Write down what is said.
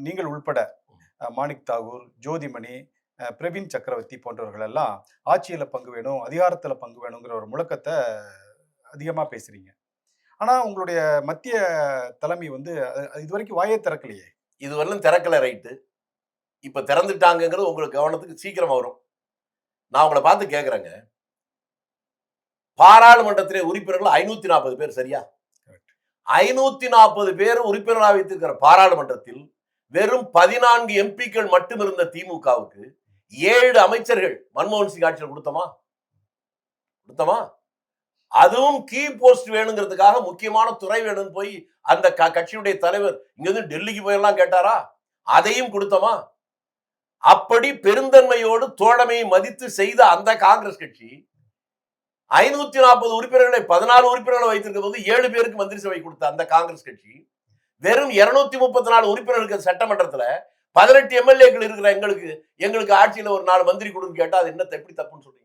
நீங்கள் உள்பட மாணிக் தாகூர், ஜோதிமணி, பிரவீன் சக்கரவர்த்தி போன்றவர்கள் எல்லாம் ஆட்சியில பங்கு வேணும், அதிகாரத்துல பங்கு வேணுங்கிற ஒரு முழக்கத்த அதிகமா பேசுறீங்க. ஆனா உங்களுடைய மத்திய தலைமை வந்து இதுவரைக்கும் வாயே திறக்கலையே. இதுவரையிலும் திறக்கல, ரைட்டு. இப்ப திறந்துட்டாங்கங்கிறது உங்களுக்கு கவனத்துக்கு சீக்கிரமா வரும். நான் உங்களை பார்த்து கேட்கிறேங்க, பாராளுமன்றத்திலே உறுப்பினர்கள் 540 பேர், சரியா? 540 பேர் உறுப்பினராக வைத்திருக்கிற பாராளுமன்றத்தில் வெறும் 14 எம்பிக்கள் மட்டும் இருந்த திமுகவுக்கு 7 அமைச்சர்கள் மன்மோகன் சிங் ஆட்சியில் கொடுத்தமா? அதுவும் கீ போஸ்ட் வேணுங்கிறதுக்காக முக்கியமான துறை வேணும்னு போய் அந்த கட்சியுடைய தலைவர் இங்கிருந்து டெல்லிக்கு போயெல்லாம் கேட்டாரா? அதையும் கொடுத்தமா? அப்படி பெருந்தன்மையோடு தோழமையை மதித்து செய்த அந்த காங்கிரஸ் கட்சி 540 உறுப்பினர்களை 14 உறுப்பினர்களை வைத்திருக்கும் போது 7 பேருக்கு மந்திரி சபை கொடுத்த அந்த காங்கிரஸ் கட்சி வெறும் 234 உறுப்பினர்கள் சட்டமன்றத்தில் 18 எம்எல்ஏக்கள் இருக்கிற எங்களுக்கு ஆட்சியில் ஒரு 4 மந்திரி கொடுன்னு கேட்டா அது என்ன எப்படி தப்புன்னு சொல்றீங்க?